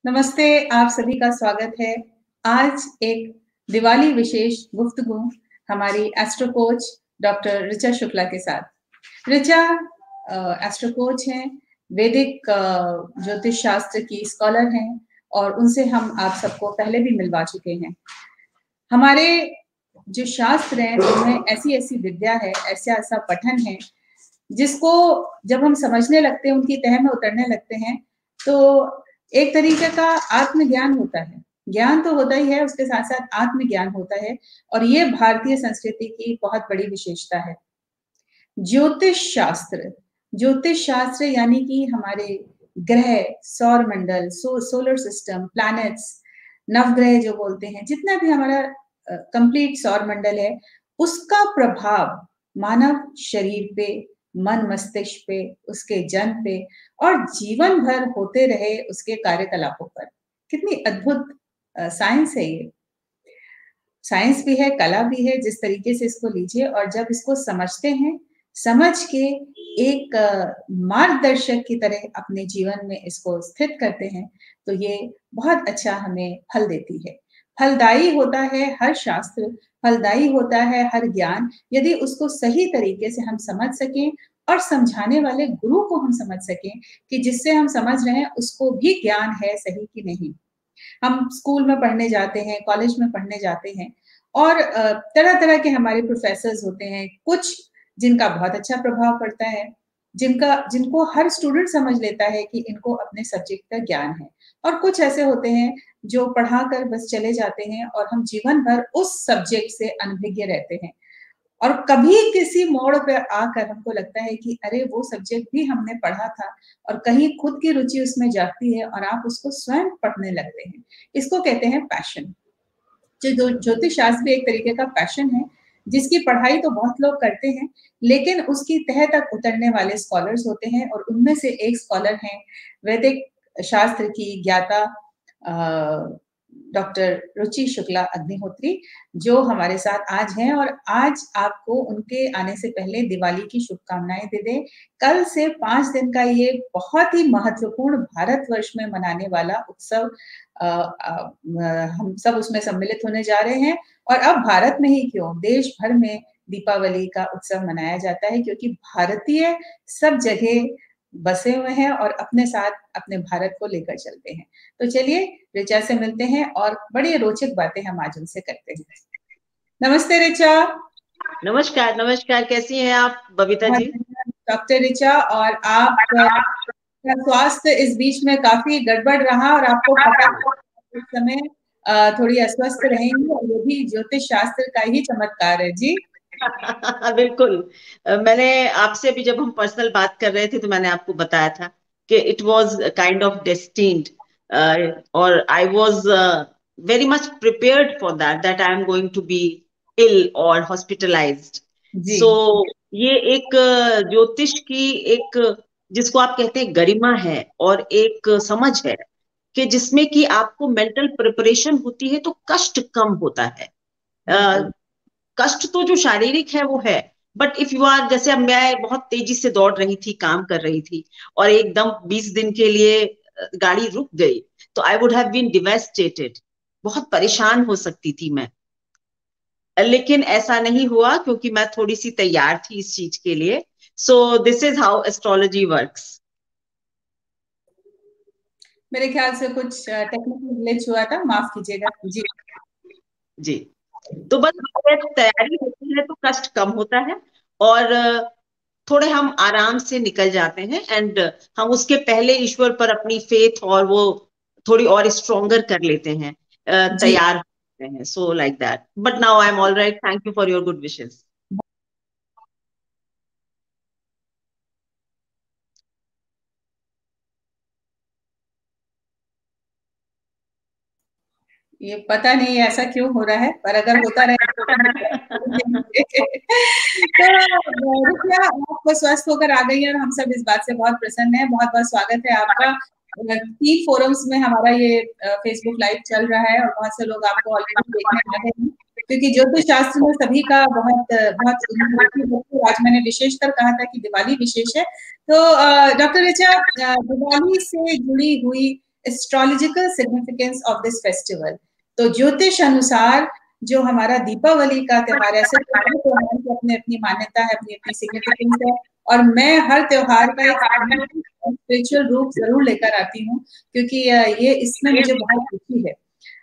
नमस्ते, आप सभी का स्वागत है। आज एक दिवाली विशेष गुफ्तगू हमारी astro coach doctor Richa Shukla के साथ। ऋचा एस्ट्रो कोच हैं, वैदिक ज्योतिष शास्त्र की स्कॉलर हैं और उनसे हम आप सबको पहले भी मिलवा चुके हैं। हमारे जो शास्त्र हैं उनमें ऐसी-ऐसी विद्या है, ऐसा-ऐसा पठन है, जिसको जब हम समझने लगते हैं, उनकी तह में उतरने लगते हैं, तो एक तरीके का आत्मज्ञान होता है। ज्ञान तो होता ही है, उसके साथ-साथ आत्मज्ञान होता है और ये भारतीय संस्कृति की बहुत बड़ी विशेषता है। ज्योतिष शास्त्र यानी कि हमारे ग्रह, सौर मंडल, सोलर सिस्टम, प्लैनेट्स, नवग्रह जो बोलते हैं, जितना भी हमारा कंप्लीट सौर मंडल है, उसका प्रभाव मानव शरीर पे, मन मस्तिष्क पे, उसके जन्म पे और जीवन भर होते रहे उसके कार्यकलापों पर। कितनी अद्भुत साइंस है ये। साइंस भी है, कला भी है, जिस तरीके से इसको लीजिए और जब इसको समझते हैं, समझ के एक मार्गदर्शक की तरह अपने जीवन में इसको स्थित करते हैं, तो ये बहुत अच्छा हमें फल देती है। फलदायी होता है हर शास्त्र, फलदायी होता है हर ज्ञान, यदि उसको सही तरीके से हम समझ सकें और समझाने वाले गुरु को हम समझ सकें कि जिससे हम समझ रहे हैं, उसको भी ज्ञान है सही कि नहीं। हम स्कूल में पढ़ने जाते हैं, कॉलेज में पढ़ने जाते हैं और तरह-तरह के हमारे प्रोफ़ेसर्स होते हैं, कुछ जिनका बहुत अच्छा प्रभाव पड़ता है, जिनको हर स्टूडेंट समझ लेता है कि इनको अपने सब्जेक्ट का ज्ञान है और कुछ ऐसे होते हैं जो पढ़ा कर बस चले जाते हैं और हम जीवन भर उस सब्जेक्ट से अनभिज्ञ रहते हैं। और कभी किसी मोड़ पे आकर हमको लगता है कि अरे वो सब्जेक्ट भी हमने पढ़ा था और कहीं खुद की रुचि उसमें जागती है और आप उसको स्वयं पढ़ने लगते हैं। इसको कहते हैं पैशन। जो ज्योतिष शास्त्र भी एक तरीके का पैशन है, जिसकी पढ़ाई तो बहुत लोग करते हैं, लेकिन उसकी तह तक उतरने वाले स्कॉलर्स होते हैं और उनमें से एक स्कॉलर हैं वैदिक शास्त्र की ज्ञाता डॉक्टर रुचि शुक्ला अग्निहोत्री, जो हमारे साथ आज हैं और आज आपको उनके आने से पहले दिवाली की शुभकामनाएँ दे दें। कल से 5 दिन का ये बहुत ही महत्वपूर्ण भारतवर्ष में मनाने वाला उत्सव हम सब उसमें सम्मिलित होने जा रहे हैं और अब भारत में ही क्यों, देश भर में दीपावली का उत्सव मनाया जाता है क्योंकि भारतीय सब जगह बसे हुए हैं और अपने साथ अपने भारत को लेकर चलते हैं। तो चलिए ऋचा से मिलते हैं और बड़ी रोचक बातें हम आज उनसे करते हैं। नमस्ते ऋचा। नमस्कार, नमस्कार। कैसी हैं आप बबीता जी? डॉक्टर ऋचा, और आप स्वास्थ्य इस बीच में काफी गड़बड़ रहा और आपको पता इस समय थोड़ी अस्वस्थ रहेंगी और ये भी ज्योतिष शास्त्र का ही चमत्कार है जी। बिल्कुल। मैंने आपसे भी जब हम पर्सनल बात कर रहे थे तो मैंने आपको बताया था कि it was kind of destined और I was very much prepared for that I am going to be ill और हॉस्पिटलाइज्ड। सो ये एक ज्योतिष की एक, जिसको आप कहते हैं, गरिमा है और एक समझ है कि जिसमें कि आपको मेंटल प्रिपरेशन होती है तो कष्ट कम होता है। कष्ट तो जो शारीरिक है वो है, बट इफ यू आर, जैसे अब मैं बहुत तेजी से दौड़ रही थी, काम कर रही थी और एकदम 20 दिन के लिए गाड़ी रुक गई तो I would have been devastated, बहुत परेशान हो सकती थी मैं। लेकिन ऐसा नहीं हुआ क्योंकि मैं थोड़ी सी तैयार थी इस चीज के लिए। So this is how astrology works. मेरे ख्याल से कुछ टेक्निकल ग्लिच हुआ था, माफ कीजिएगा जी। जी, तो बस तैयारी होती है तो कष्ट कम होता है और थोड़े हम आराम से निकल जाते हैं एंड हम उसके पहले ईश्वर पर अपनी फेथ और वो थोड़ी और स्ट्रोंगर कर लेते हैं, तैयार होते हैं। So like that, but now I am all right. Thank you for your good wishes. ये पता नहीं ऐसा क्यों हो रहा है, पर अगर होता रहे तो रुचिया, आप स्वस्थ होकर आ गई हैं और हम सब इस बात से बहुत प्रसन्न हैं। बहुत-बहुत स्वागत है आपका। 3 फोरम्स में हमारा ये फेसबुक लाइव चल रहा है और बहुत से लोग आपको ऑलरेडी देखने आ रहे हैं, क्योंकि ज्योतिष शास्त्र में सभी का बहुत आज मैंने विशेषकर कहा था कि दिवाली विशेष है। तो डॉक्टर ऋचा, दिवाली से जुड़ी हुई astrological significance of this festival. तो ज्योतिष अनुसार जो हमारा दीपावली का त्योहार है, ऐसे तो हर त्योहार की अपनी अपनी मान्यता है, अपनी अपनी सिग्निफिकेंस है, और मैं हर त्योहार का एक स्पिरिचुअल रूप जरूर लेकर आती हूँ, क्योंकि ये इसमें मुझे बहुत रुचि है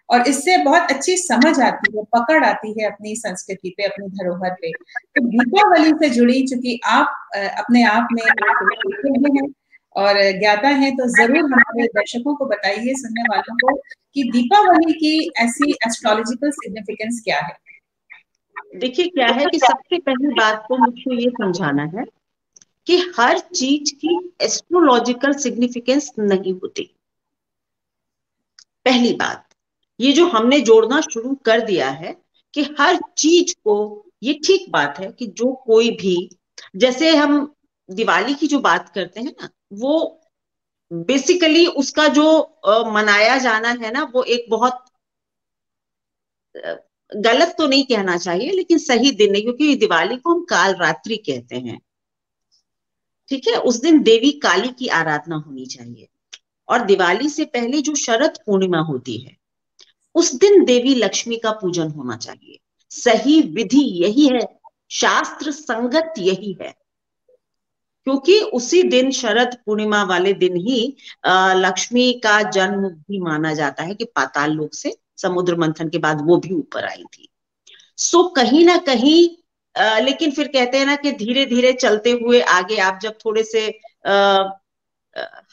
और इससे बहुत अच्छी समझ आती है, पकड़ आती है अपनी संस्कृति पे, अपनी धरोहर पे। तो दीपावली से जुड़ी, चूंकि आप अपने आप में एक हैं और ज्ञाता हैं, तो जरूर हमारे दर्शकों को बताइए, सुनने वालों को, कि दीपावली की ऐसी एस्ट्रोलॉजिकल सिग्निफिकेंस क्या है। देखिए क्या है कि सबसे पहली बात तो मुझको ये समझाना है कि हर चीज की एस्ट्रोलॉजिकल सिग्निफिकेंस नहीं होती। पहली बात, ये जो हमने जोड़ना शुरू कर दिया है कि हर चीज को, ये ठीक बात है कि जो कोई भी, जैसे हम दिवाली की जो बात करते हैं ना, वो बेसिकली उसका जो मनाया जाना है ना, वो एक बहुत गलत तो नहीं कहना चाहिए लेकिन सही दिन है, क्योंकि दिवाली को हम काल रात्रि कहते हैं। ठीक है, उस दिन देवी काली की आराधना होनी चाहिए। और दिवाली से पहले जो शरद पूर्णिमा होती है, उस दिन देवी लक्ष्मी का पूजन होना चाहिए। सही विधि यही है, शास्त्र संगत यही है, क्योंकि उसी दिन, शरद पूर्णिमा वाले दिन ही लक्ष्मी का जन्म भी माना जाता है कि पाताल लोक से समुद्र मंथन के बाद वो भी ऊपर आई थी। सो कहीं ना कहीं लेकिन फिर कहते हैं ना कि धीरे धीरे चलते हुए आगे आप जब थोड़े से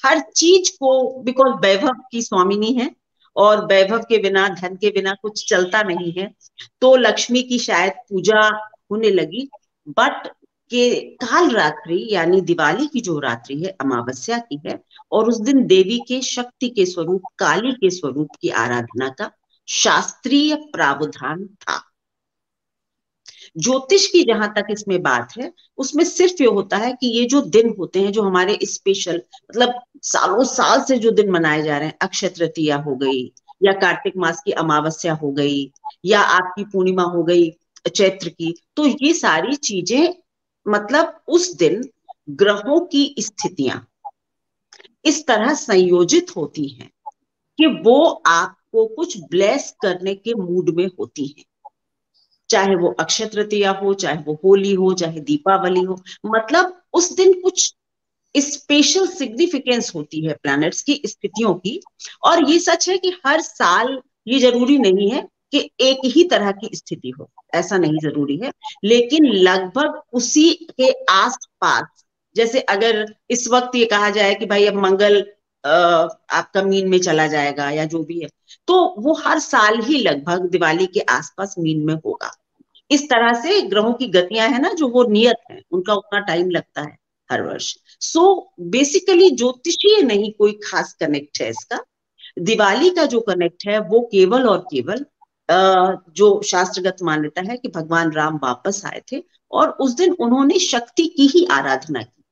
हर चीज को, बिकॉज वैभव की स्वामिनी है और वैभव के बिना, धन के बिना कुछ चलता नहीं है, तो लक्ष्मी की शायद पूजा होने लगी। बट के काल रात्रि यानी दिवाली की जो रात्रि है, अमावस्या की है, और उस दिन देवी के शक्ति के स्वरूप, काली के स्वरूप की आराधना का शास्त्रीय प्रावधान था। ज्योतिष की जहां तक इसमें बात है, उसमें सिर्फ ये होता है कि ये जो दिन होते हैं जो हमारे स्पेशल, मतलब सालों साल से जो दिन मनाए जा रहे हैं, अक्षय तृतीया हो गई, या कार्तिक मास की अमावस्या हो गई, या आपकी पूर्णिमा हो गई चैत्र की, तो ये सारी चीजें, मतलब उस दिन ग्रहों की स्थितियां इस तरह संयोजित होती हैं कि वो आपको कुछ ब्लेस करने के मूड में होती हैं। चाहे वो अक्षय तृतीया हो, चाहे वो होली हो, चाहे दीपावली हो, मतलब उस दिन कुछ स्पेशल सिग्निफिकेंस होती है प्लैनेट्स की स्थितियों की। और ये सच है कि हर साल ये जरूरी नहीं है कि एक ही तरह की स्थिति हो, ऐसा नहीं जरूरी है, लेकिन लगभग उसी के आसपास, जैसे अगर इस वक्त ये कहा जाए कि भाई अब मंगल आपका मीन में चला जाएगा या जो भी है, तो वो हर साल ही लगभग दिवाली के आसपास मीन में होगा। इस तरह से ग्रहों की गतियां है ना, जो वो नियत है, उनका उतना टाइम लगता है हर वर्ष। सो बेसिकली ज्योतिषीय नहीं कोई खास कनेक्ट है इसका। दिवाली का जो कनेक्ट है वो केवल और केवल जो शास्त्रगत मान्यता है कि भगवान राम वापस आए थे और उस दिन उन्होंने शक्ति की ही आराधना की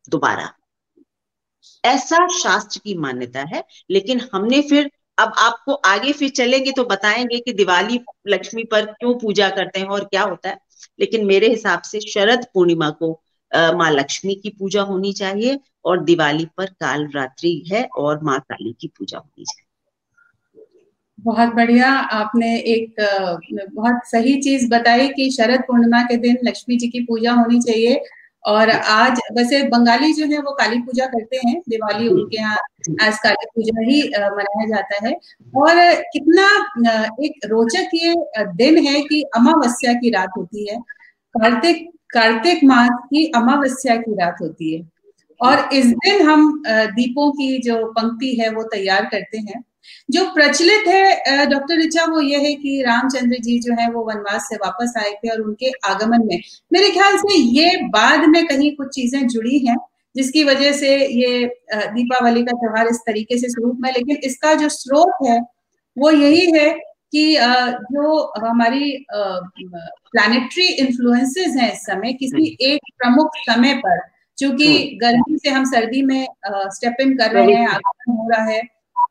दोबारा, ऐसा शास्त्र की मान्यता है। लेकिन हमने फिर, अब आपको आगे फिर चलेंगे तो बताएंगे कि दिवाली लक्ष्मी पर क्यों पूजा करते हैं और क्या होता है। लेकिन मेरे हिसाब से शरद पूर्णिमा को माँ लक्ष्मी की पूजा होनी चाहिए, और दिवाली पर काल रात्रि है और माँ काली की पूजा होनी चाहिए। बहुत बढ़िया, आपने एक बहुत सही चीज बताई कि शरद पूर्णिमा के दिन लक्ष्मी जी की पूजा होनी चाहिए। और आज वैसे बंगाली जो है वो काली पूजा करते हैं, दिवाली उनके यहाँ आज काली पूजा ही मनाया जाता है। और कितना एक रोचक ये दिन है कि अमावस्या की रात होती है, कार्तिक कार्तिक मास की अमावस्या की रात होती है, और इस दिन हम दीपों की जो पंक्ति है वो तैयार करते हैं। जो प्रचलित है डॉक्टर ऋचा, वो ये है कि रामचंद्र जी जो है वो वनवास से वापस आए थे, और उनके आगमन में मेरे ख्याल से ये बाद में कहीं कुछ चीजें जुड़ी हैं, जिसकी वजह से ये दीपावली का त्योहार इस तरीके से स्वरूप में। लेकिन इसका जो स्रोत है वो यही है कि जो हमारी प्लैनेटरी इन्फ्लुएंसेस हैं इस समय, किसी एक प्रमुख समय पर, चूंकि गर्मी से हम सर्दी में स्टेप इन कर रहे हैं, आगमन हो रहा है,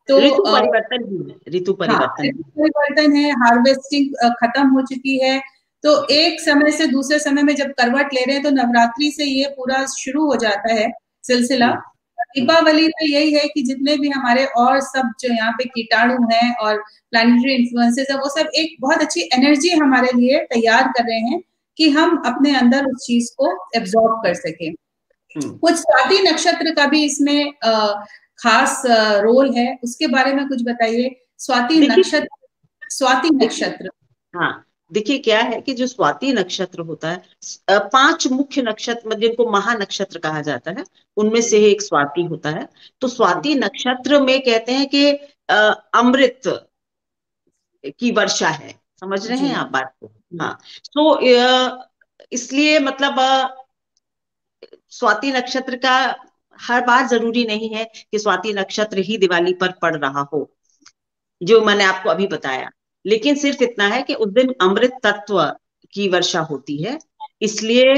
तो ऋतु परिवर्तन ही है, ऋतु परिवर्तन, ऋतु परिवर्तन है, हार्वेस्टिंग खत्म हो चुकी है। तो एक समय से दूसरे समय में जब करवट ले रहे हैं, तो नवरात्रि से ये पूरा शुरू हो जाता है सिलसिला दीपावली में यही है कि जितने भी हमारे और सब जो यहाँ पे कीटाणु हैं और प्लानिटरी इन्फ्लुएंसेस है, वो सब एक बहुत अच्छी एनर्जी हमारे लिए तैयार कर रहे हैं कि हम अपने अंदर उस चीज को एब्जॉर्ब कर सकें। कुछ स्वाति नक्षत्र का भी इसमें खास रोल है, उसके बारे में कुछ बताइए। स्वाति नक्षत्र। हाँ, देखिए क्या है कि जो स्वाति नक्षत्र होता है, 5 मुख्य नक्षत्र जिनको महानक्षत्र कहा जाता है, उनमें से एक स्वाति होता है। तो स्वाति नक्षत्र में कहते हैं कि अमृत की वर्षा है। समझ रहे हैं आप बात को? हाँ, तो इसलिए मतलब स्वाति नक्षत्र का हर बार जरूरी नहीं है कि स्वाति नक्षत्र ही दिवाली पर पड़ रहा हो, जो मैंने आपको अभी बताया। लेकिन सिर्फ इतना है कि उस दिन अमृत तत्व की वर्षा होती है, इसलिए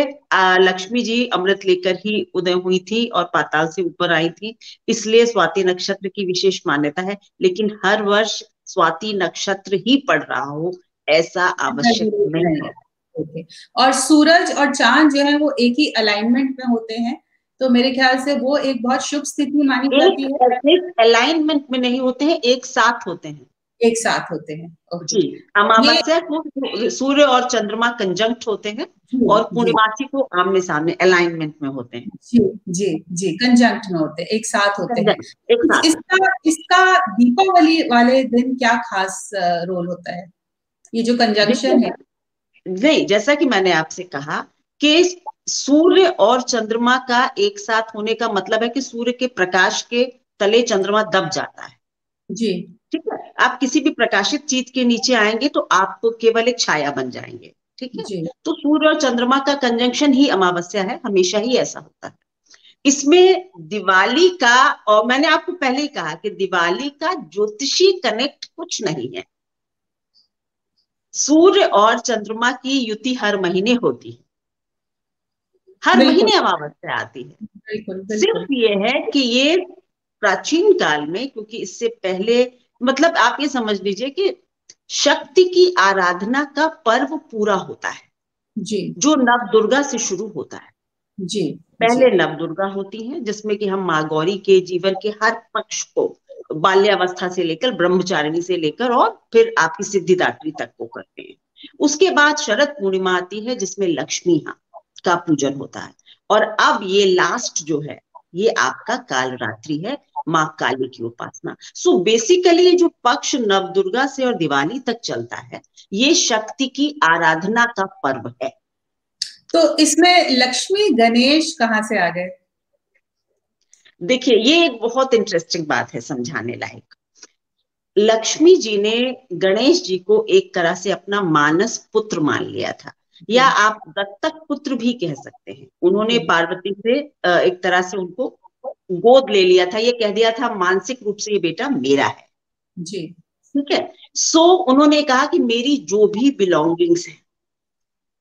लक्ष्मी जी अमृत लेकर ही उदय हुई थी और पाताल से ऊपर आई थी, इसलिए स्वाति नक्षत्र की विशेष मान्यता है। लेकिन हर वर्ष स्वाति नक्षत्र ही पड़ रहा हो ऐसा आवश्यक नहीं है। और सूरज और चांद जो है वो एक ही अलाइनमेंट में होते हैं, तो मेरे ख्याल से वो एक बहुत शुभ स्थिति मानी जाती है। एक अलाइनमेंट में नहीं होते हैं, एक साथ होते हैं। एक साथ होते हैं जी, अमावस्या को सूर्य और चंद्रमा कंजंक्ट होते हैं और पूर्णिमासी को आमने सामने अलाइनमेंट में होते हैं। जी जी जी, कंजंक्ट में होते हैं, एक साथ होते हैं। एक साथ। इसका दीपावली वाले दिन क्या खास रोल होता है, ये जो कंजंक्शन है? नहीं, जैसा कि मैंने आपसे कहा कि सूर्य और चंद्रमा का एक साथ होने का मतलब है कि सूर्य के प्रकाश के तले चंद्रमा दब जाता है। जी, ठीक है। आप किसी भी प्रकाशित चीज के नीचे आएंगे तो आपको केवल एक छाया बन जाएंगे। ठीक है। तो सूर्य और चंद्रमा का कंजंक्शन ही अमावस्या है, हमेशा ही ऐसा होता है। इसमें दिवाली का, और मैंने आपको पहले ही कहा कि दिवाली का ज्योतिषी कनेक्ट कुछ नहीं है। सूर्य और चंद्रमा की युति हर महीने होती है, हर महीने अमावस्या आती है। सिर्फ ये है कि ये प्राचीन काल में, क्योंकि इससे पहले मतलब आप ये समझ लीजिए कि शक्ति की आराधना का पर्व पूरा होता है जी, जो नव दुर्गा से शुरू होता है। जी, पहले नव दुर्गा होती हैं जिसमें कि हम माँ गौरी के जीवन के हर पक्ष को, बाल्यावस्था से लेकर ब्रह्मचारिणी से लेकर और फिर आपकी सिद्धिदात्री तक को करते हैं। उसके बाद शरद पूर्णिमा आती है जिसमें लक्ष्मी का पूजन होता है। और अब ये लास्ट जो है ये आपका कालरात्रि है, माँ काली की उपासना। सो बेसिकली ये जो पक्ष नव दुर्गा से और दिवाली तक चलता है ये शक्ति की आराधना का पर्व है। तो इसमें लक्ष्मी गणेश कहाँ से आ गए? देखिए, ये एक बहुत इंटरेस्टिंग बात है, समझाने लायक। लक्ष्मी जी ने गणेश जी को एक तरह से अपना मानस पुत्र मान लिया था, या आप दत्तक पुत्र भी कह सकते हैं। उन्होंने पार्वती से एक तरह से उनको गोद ले लिया था, ये कह दिया था मानसिक रूप से ये बेटा मेरा है। जी, ठीक है। सो उन्होंने कहा कि मेरी जो भी बिलोंगिंग्स हैं,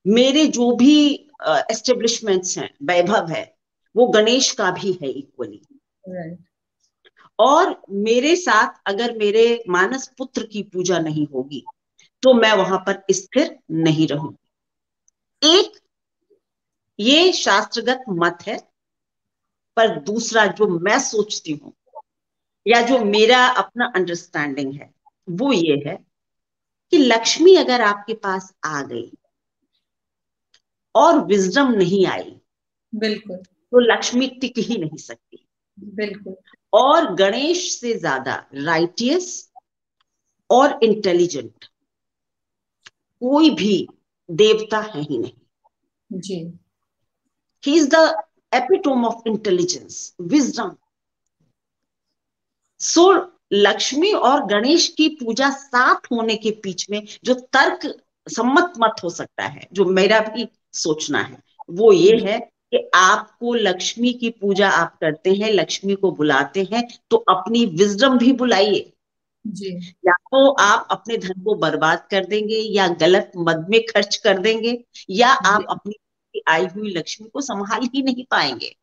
मेरे जो भी एस्टेब्लिशमेंट्स हैं, वैभव है, वो गणेश का भी है इक्वली। और मेरे साथ अगर मेरे मानस पुत्र की पूजा नहीं होगी तो मैं वहां पर स्थिर नहीं रहूंगी। एक ये शास्त्रगत मत है, पर दूसरा जो मैं सोचती हूं या जो मेरा अपना अंडरस्टैंडिंग है वो ये है कि लक्ष्मी अगर आपके पास आ गई और विजडम नहीं आई, बिल्कुल, तो लक्ष्मी टिक ही नहीं सकती। बिल्कुल। और गणेश से ज्यादा राइटियस और इंटेलिजेंट कोई भी देवता है ही नहीं। जी, he is the epitome of intelligence, wisdom. So Lakshmi और गणेश की पूजा साथ होने के बीच में जो तर्क सम्मत मत हो सकता है, जो मेरा भी सोचना है, वो ये है कि आपको लक्ष्मी की पूजा आप करते हैं, लक्ष्मी को बुलाते हैं, तो अपनी विजडम भी बुलाइए। जी, या तो आप अपने धन को बर्बाद कर देंगे या गलत मद में खर्च कर देंगे, या आप अपनी आई हुई लक्ष्मी को संभाल ही नहीं पाएंगे।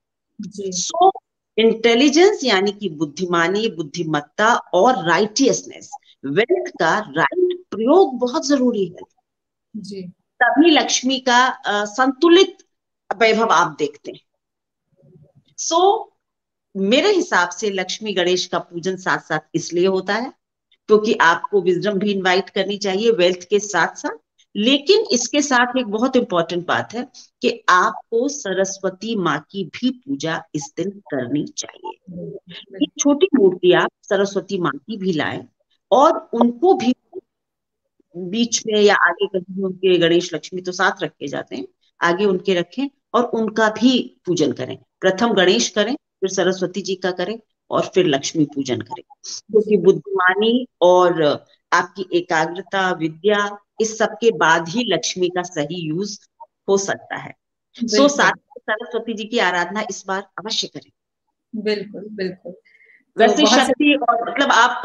सो इंटेलिजेंस यानी कि बुद्धिमानी, बुद्धिमत्ता और राइटियसनेस, वेल्थ का राइट प्रयोग बहुत जरूरी है। जी, तभी लक्ष्मी का संतुलित वैभव आप देखते हैं। सो मेरे हिसाब से लक्ष्मी गणेश का पूजन साथ साथ इसलिए होता है क्योंकि आपको विजडम भी इनवाइट करनी चाहिए वेल्थ के साथ साथ। लेकिन इसके साथ एक बहुत इंपॉर्टेंट बात है कि आपको सरस्वती माँ की भी पूजा इस दिन करनी चाहिए। एक बिल्कुल। छोटी मूर्ति आप सरस्वती माँ की भी लाएं और उनको भी बीच में या आगे कहीं भी, उनके गणेश लक्ष्मी तो साथ रखे जाते हैं, आगे उनके रखें और उनका भी पूजन करें। प्रथम गणेश करें, फिर सरस्वती जी का करें और फिर लक्ष्मी पूजन करें, क्योंकि जी बुद्धिमानी और आपकी एकाग्रता, विद्या, इस सब के बाद ही लक्ष्मी का सही यूज हो सकता है। सो साथ बिल्कुल में सरस्वती जी की आराधना इस बार अवश्य करें। बिल्कुल बिल्कुल। तो वैसे बहुत से शक्ति और मतलब आप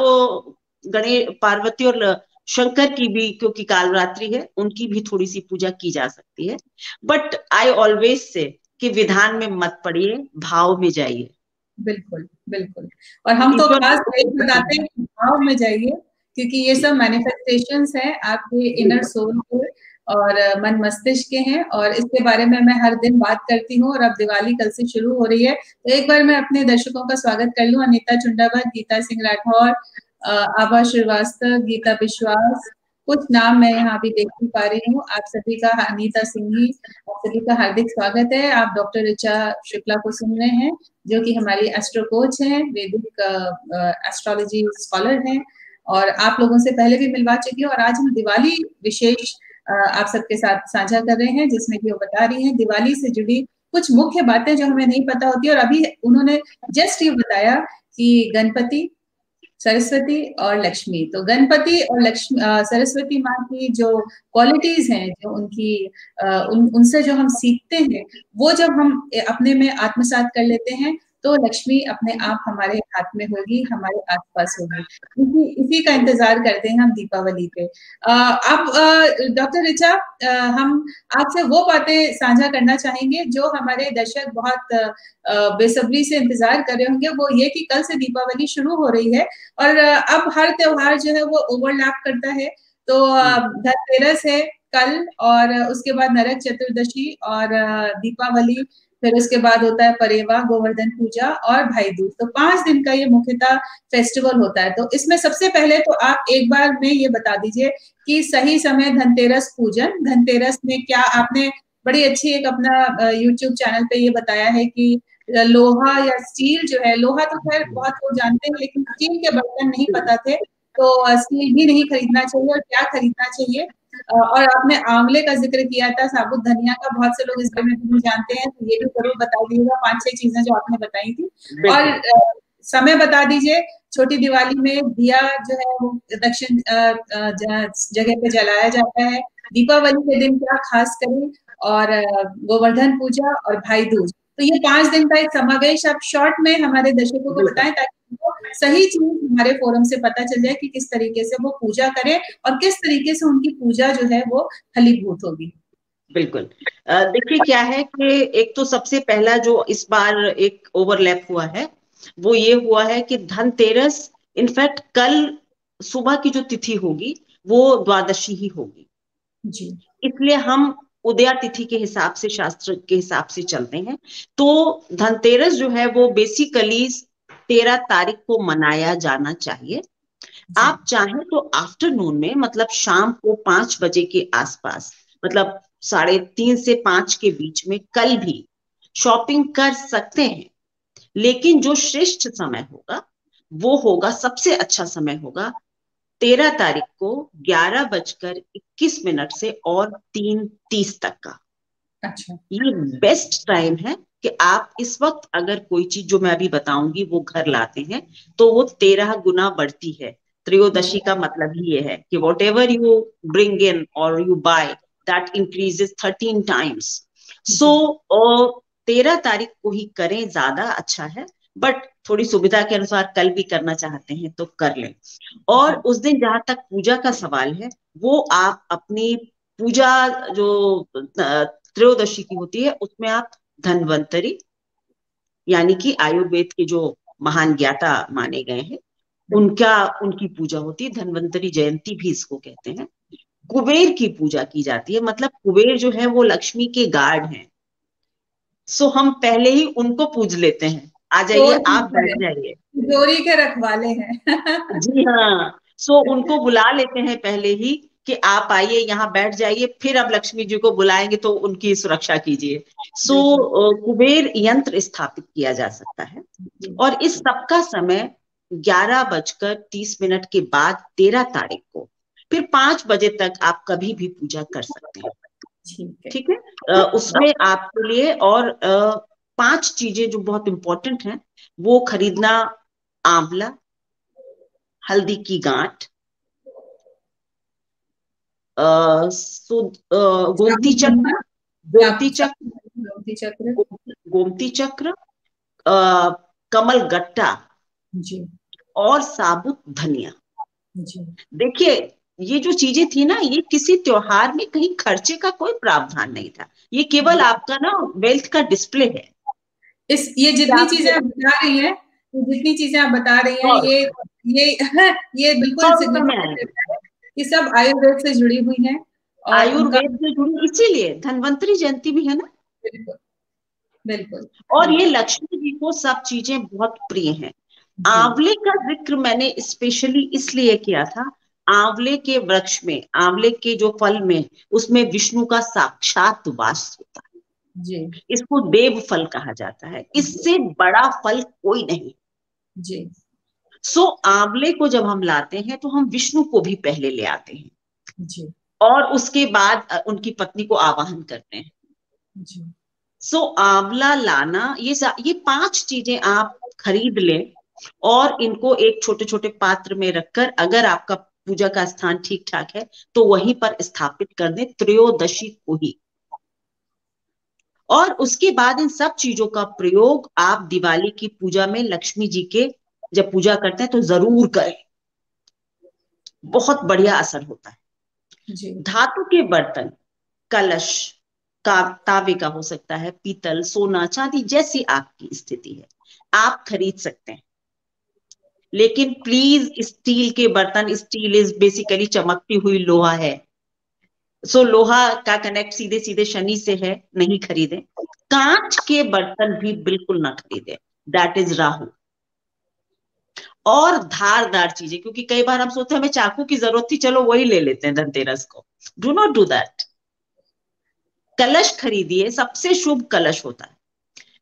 गणेश, पार्वती और शंकर की भी, क्योंकि कालरात्रि है, उनकी भी थोड़ी सी पूजा की जा सकती है। बट आई ऑलवेज से कि विधान में मत पड़िए, भाव में जाइए। बिल्कुल, बिल्कुल। और हम तो ईश्वर खास को यही बताते हैं कि भाव में जाइए, क्योंकि ये सब मैनिफेस्टेशंस हैं आपके इनर सोल के और मन मस्तिष्क के हैं, और इसके बारे में मैं हर दिन बात करती हूँ, और अब दिवाली कल से शुरू हो रही है। तो एक बार मैं अपने दर्शकों का स्वागत कर लूँ। अनीता चुंडावत, गीता सिंह राठौर, आभा श्रीवास्तव, गीता विश्वास, कुछ नाम मैं यहाँ भी देख नहीं पा रही हूँ। आप सभी का, अनीता सिंघी, आप सभी का हार्दिक स्वागत है। आप डॉक्टर ऋचा शुक्ला को सुन रहे हैं, जो कि हमारी एस्ट्रो कोच हैं, वैदिक एस्ट्रोलॉजी स्कॉलर हैं, और आप लोगों से पहले भी मिलवा चुकी हूँ। और आज हम दिवाली विशेष आप सबके साथ साझा कर रहे हैं, जिसमें कि वो बता रही हैं दिवाली से जुड़ी कुछ मुख्य बातें जो हमें नहीं पता होती। और अभी उन्होंने जस्ट ये बताया कि गणपति, सरस्वती और लक्ष्मी, तो गणपति और लक्ष्मी, सरस्वती माँ की जो क्वालिटीज हैं, जो उनकी उनसे जो हम सीखते हैं, वो जब हम अपने में आत्मसात कर लेते हैं, तो लक्ष्मी अपने आप हमारे हाथ में होगी, हमारे आसपास होगी। इसी का इंतजार करते हैं हम दीपावली पे। अब डॉक्टर ऋचा, हम आपसे वो बातें साझा करना चाहेंगे जो हमारे दर्शक बहुत बेसब्री से इंतजार कर रहे होंगे। वो ये कि कल से दीपावली शुरू हो रही है, और अब हर त्योहार जो है वो ओवरलैप करता है। तो धनतेरस है कल, और उसके बाद नरक चतुर्दशी और दीपावली, फिर उसके बाद होता है परेवा, गोवर्धन पूजा और भाई दूज। तो 5 दिन का ये मुख्यतः फेस्टिवल होता है। तो इसमें सबसे पहले तो आप एक बार में ये बता दीजिए कि सही समय धनतेरस पूजन, धनतेरस में क्या आपने बड़ी अच्छी एक अपना यूट्यूब चैनल पे ये बताया है कि लोहा या स्टील जो है, लोहा तो खैर बहुत लोग जानते हैं, लेकिन स्टील के बर्तन नहीं पता थे, तो स्टील भी नहीं खरीदना चाहिए, और क्या खरीदना चाहिए। और आपने आंवले का जिक्र किया था, साबुत धनिया का, बहुत से लोग इस बारे में भी नहीं जानते हैं, तो ये भी जरूर बता दीजिएगा 5-6 चीजें जो आपने बताई थी। और समय बता दीजिए, छोटी दिवाली में दिया जो है वो दक्षिण जगह पे जलाया जाता है, दीपावली के दिन क्या खास करें, और गोवर्धन पूजा और भाई दूज। तो ये 5 दिन का एक समावेश आप शॉर्ट में हमारे दर्शकों को बताएं, ताकि उनको सही चीज हमारे फोरम से पता चल जाए कि किस तरीके से वो पूजा करें और किस तरीके से उनकी पूजा जो है वो फलीभूत होगी। बिल्कुल। देखिए क्या है कि एक तो सबसे पहला जो इस बार एक ओवरलैप हुआ है, वो ये हुआ है कि धनतेरस, इनफैक्ट कल सुबह की जो तिथि होगी वो द्वादशी ही होगी। जी इसलिए हम उदया तिथि के हिसाब से, शास्त्र के हिसाब से चलते हैं। तो धनतेरस जो है वो बेसिकली 13 तारीख को मनाया जाना चाहिए। जी आप चाहें तो आफ्टरनून में, मतलब शाम को 5 बजे के आसपास, मतलब 3:30 से 5 के बीच में कल भी शॉपिंग कर सकते हैं। लेकिन जो श्रेष्ठ समय होगा वो होगा, सबसे अच्छा समय होगा 13 तारीख को 11:21 से और 3:30 तक का। अच्छा ये बेस्ट टाइम है कि आप इस वक्त अगर कोई चीज जो मैं अभी बताऊंगी वो घर लाते हैं तो वो 13 गुना बढ़ती है। त्रयोदशी जी का मतलब ही ये है कि whatever you bring in और you buy, that increases 13 times. So जी 13 तारीख को ही करें, ज्यादा अच्छा है। बट थोड़ी सुविधा के अनुसार कल भी करना चाहते हैं तो कर लें। और जी उस दिन जहां तक पूजा का सवाल है, वो आप अपनी पूजा जो त्रयोदशी की होती है उसमें आप धन्वंतरी, यानी कि आयुर्वेद के जो महान ज्ञाता माने गए हैं, उनकी पूजा होती है। धन्वंतरी जयंती भी इसको कहते हैं। कुबेर की पूजा की जाती है, मतलब कुबेर जो है वो लक्ष्मी के गार्ड हैं। सो हम पहले ही उनको पूज लेते हैं। आ जाइए, चोर आप पीछे बैठ है, जाइए। तिजोरी के रखवाले हैं। जी हाँ। सो उनको बुला लेते हैं पहले ही कि आप आइए यहाँ बैठ जाइए, फिर अब लक्ष्मी जी को बुलाएंगे तो उनकी सुरक्षा कीजिए। सो बिल्कुल। कुबेर यंत्र स्थापित किया जा सकता है। जी और इस सबका समय 11:30 के बाद 13 तारीख को, फिर 5 बजे तक आप कभी भी पूजा कर सकते हैं। ठीक है। ठीक है। उसमें आपके लिए और 5 चीजें जो बहुत इंपॉर्टेंट हैं वो खरीदना: आंवला, हल्दी की गांठ, गोमती साबुत धनिया, चक्र, गोमती चक्र, गोमती चक्र। गोमती चक्र, अ, कमल गट्टा जी और साबुत धनिया। जी देखिए, ये जो चीजें थी ना, ये किसी त्योहार में कहीं खर्चे का कोई प्रावधान नहीं था, ये केवल जी। आपका ना वेल्थ का डिस्प्ले है इस ये कि जितनी चीजें आपके आप बता रही हैं, ये जितनी चीजें आप बता रही हैं, 100 ये ये बिल्कुल 100 रुपए में सिग्निफिकेंट आएंगे। देता है कि सब आयुर्वेद से जुड़ी हुई हैं और उनका आयुर्वेद से जुड़ी, इसीलिए धन्वंतरी जयंती भी है ना। बिल्कुल बिल्कुल और ये बिल्कुल। लक्ष्मी जी को सब चीजें बहुत प्रिय हैं। जी आंवले का जिक्र मैंने स्पेशली इसलिए किया था, आंवले के वृक्ष में, आंवले के जो फल में, उसमें विष्णु का साक्षात वास होता है। जी इसको देव फल कहा जाता है, जी इससे बड़ा फल कोई नहीं। जी सो आंवले को जब हम लाते हैं तो हम विष्णु को भी पहले ले आते हैं जी और उसके बाद उनकी पत्नी को आवाहन करते हैं। जी सो आंवला लाना, ये 5 चीजें आप खरीद लें और इनको एक छोटे छोटे पात्र में रखकर, अगर आपका पूजा का स्थान ठीक ठाक है तो वहीं पर स्थापित कर दें त्रयोदशी को ही। और उसके बाद इन सब चीजों का प्रयोग आप दिवाली की पूजा में लक्ष्मी जी के जब पूजा करते हैं तो जरूर करें, बहुत बढ़िया असर होता है। जी धातु के बर्तन, कलश का, तांबे का हो सकता है, पीतल, सोना, चांदी, जैसी आपकी स्थिति है आप खरीद सकते हैं। लेकिन प्लीज स्टील के बर्तन, स्टील इज बेसिकली चमकती हुई लोहा है, सो लोहा का कनेक्ट सीधे सीधे शनि से है, नहीं खरीदें। कांच के बर्तन भी बिल्कुल ना खरीदें, दैट इज राहु। और धारदार चीजें, क्योंकि कई बार हम सोचते हैं हमें चाकू की जरूरत थी, चलो वही ले लेते हैं धनतेरस को। Do not do that. कलश खरीदिए, सबसे शुभ कलश होता है।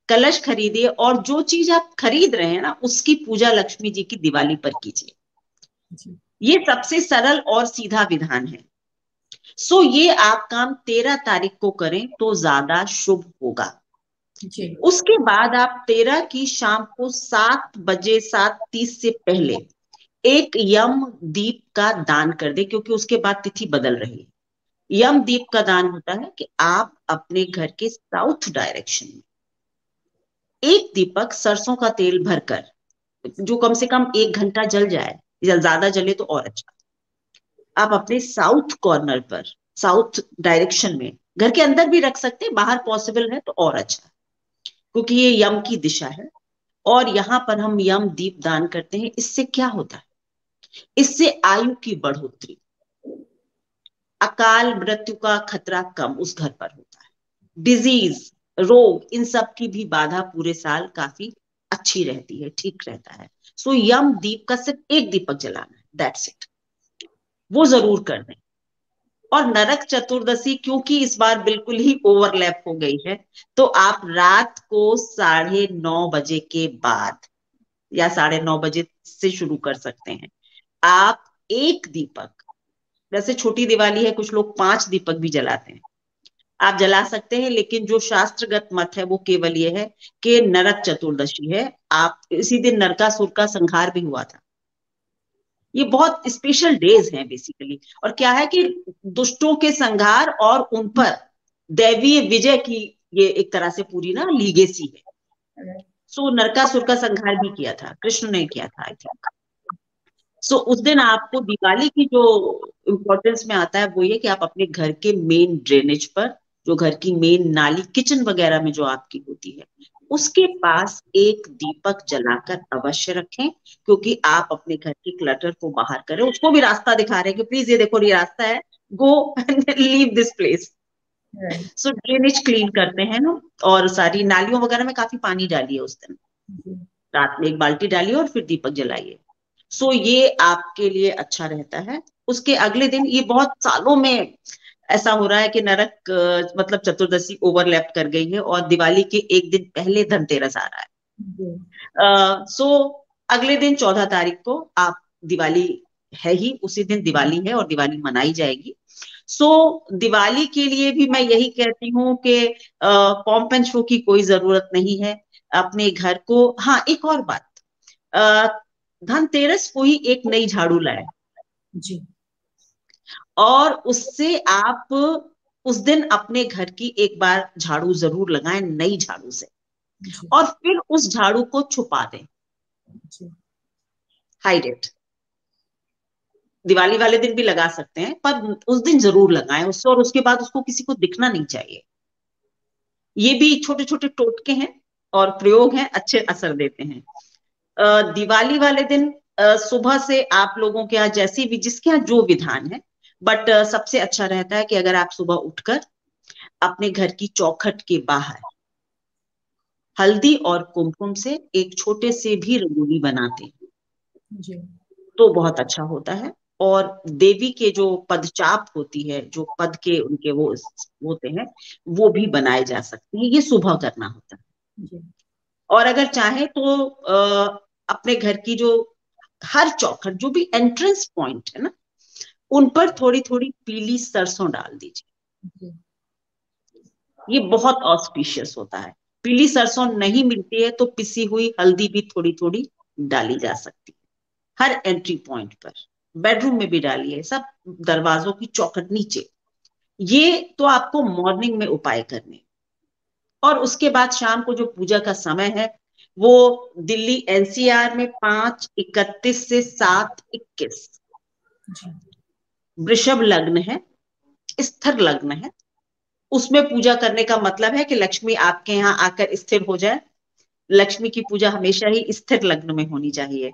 कलश खरीदिए और जो चीज आप खरीद रहे हैं ना, उसकी पूजा लक्ष्मी जी की दिवाली पर कीजिए। जी ये सबसे सरल और सीधा विधान है। सो ये आप काम 13 तारीख को करें तो ज्यादा शुभ होगा। जी उसके बाद आप 13 की शाम को 7 बजे, 7:30 से पहले एक यम दीप का दान कर दे, क्योंकि उसके बाद तिथि बदल रही है। यम दीप का दान होता है कि आप अपने घर के साउथ डायरेक्शन में एक दीपक सरसों का तेल भरकर, जो कम से कम 1 घंटा जल जाए, या ज्यादा जले तो और अच्छा, आप अपने साउथ कॉर्नर पर, साउथ डायरेक्शन में, घर के अंदर भी रख सकते हैं, बाहर पॉसिबल है तो और अच्छा, क्योंकि ये यम की दिशा है। और यहां पर हम यम दीप दान करते हैं। इससे क्या होता है? इससे आयु की बढ़ोतरी, अकाल मृत्यु का खतरा कम उस घर पर होता है, डिजीज, रोग, इन सब की भी बाधा पूरे साल काफी अच्छी रहती है, ठीक रहता है। सो यम दीप का सिर्फ एक दीपक जलाना है, दैट्स इट, वो जरूर कर दें। और नरक चतुर्दशी क्योंकि इस बार बिल्कुल ही ओवरलैप हो गई है, तो आप रात को 9:30 बजे के बाद या 9:30 बजे से शुरू कर सकते हैं। आप एक दीपक, जैसे छोटी दिवाली है, कुछ लोग 5 दीपक भी जलाते हैं, आप जला सकते हैं, लेकिन जो शास्त्रगत मत है वो केवल ये है कि नरक चतुर्दशी है, आप इसी दिन नरकासुर का संहार भी हुआ था। ये बहुत स्पेशल डेज हैं बेसिकली। और क्या है कि दुष्टों के संहार और उन पर दैवीय विजय की ये एक तरह से पूरी ना लीगेसी है। सो नरकासुर का संहार भी किया था, कृष्ण ने किया था, आई थिंक। सो उस दिन आपको दिवाली की जो इम्पोर्टेंस में आता है वो ये कि आप अपने घर के मेन ड्रेनेज पर, जो घर की मेन नाली, किचन वगैरह में जो आपकी होती है, उसके पास एक दीपक जलाकर अवश्य रखें, क्योंकि आप अपने घर की क्लटर को बाहर करें, उसको भी रास्ता दिखा रहे हैं कि प्लीज ये देखो, ये रास्ता है, go and leave this place. Right. So drainage clean करते हैं ना, और सारी नालियों वगैरह में काफी पानी डालिए उस दिन। जी, रात में एक बाल्टी डालिए और फिर दीपक जलाइए। सो ये आपके लिए अच्छा रहता है। उसके अगले दिन, ये बहुत सालों में ऐसा हो रहा है कि नरक मतलब चतुर्दशी ओवरलैप कर गई है और दिवाली के एक दिन पहले धनतेरस आ रहा है। जी, सो अगले दिन 14 तारीख को आप दिवाली है ही, उसी दिन दिवाली है और दिवाली मनाई जाएगी। सो दिवाली के लिए भी मैं यही कहती हूँ कि पॉम्प एंड शो की कोई जरूरत नहीं है। अपने घर को, हाँ एक और बात, अ, धनतेरस को ही एक नई झाड़ू लाए जी, और उससे आप उस दिन अपने घर की एक बार झाड़ू जरूर लगाएं, नई झाड़ू से। जी, और फिर उस झाड़ू को छुपा दें, जी, हाइड इट। दिवाली वाले दिन भी लगा सकते हैं पर उस दिन जरूर लगाएं उससे, और उसके बाद उसको किसी को दिखना नहीं चाहिए। ये भी छोटे छोटे टोटके हैं और प्रयोग हैं, अच्छे असर देते हैं। दिवाली वाले दिन सुबह से आप लोगों के यहाँ जैसे भी, जिसके यहाँ जो विधान है, बट सबसे अच्छा रहता है कि अगर आप सुबह उठकर अपने घर की चौखट के बाहर हल्दी और कुमकुम से एक छोटे से भी रंगोली बनाते हैं जी, तो बहुत अच्छा होता है। और देवी के जो पदचाप होती है, जो पद के उनके वो होते हैं, वो भी बनाए जा सकते हैं। ये सुबह करना होता है। जी, और अगर चाहे तो अपने घर की जो हर चौखट, जो भी एंट्रेंस पॉइंट है ना, उन पर थोड़ी थोड़ी पीली सरसों डाल दीजिए। जी, ये बहुत ऑस्पिशियस होता है। पीली सरसों नहीं मिलती है तो पिसी हुई हल्दी भी थोड़ी थोड़ी डाली जा सकती है हर एंट्री पॉइंट पर। बेडरूम में भी डालिए, सब दरवाजों की चौखट नीचे। ये तो आपको मॉर्निंग में उपाय करने। और उसके बाद शाम को जो पूजा का समय है, वो दिल्ली एनसीआर में 5:31 से 7:21 जी, वृषभ लग्न है, स्थिर लग्न है। उसमें पूजा करने का मतलब है कि लक्ष्मी आपके यहाँ आकर स्थिर हो जाए। लक्ष्मी की पूजा हमेशा ही स्थिर लग्न में होनी चाहिए।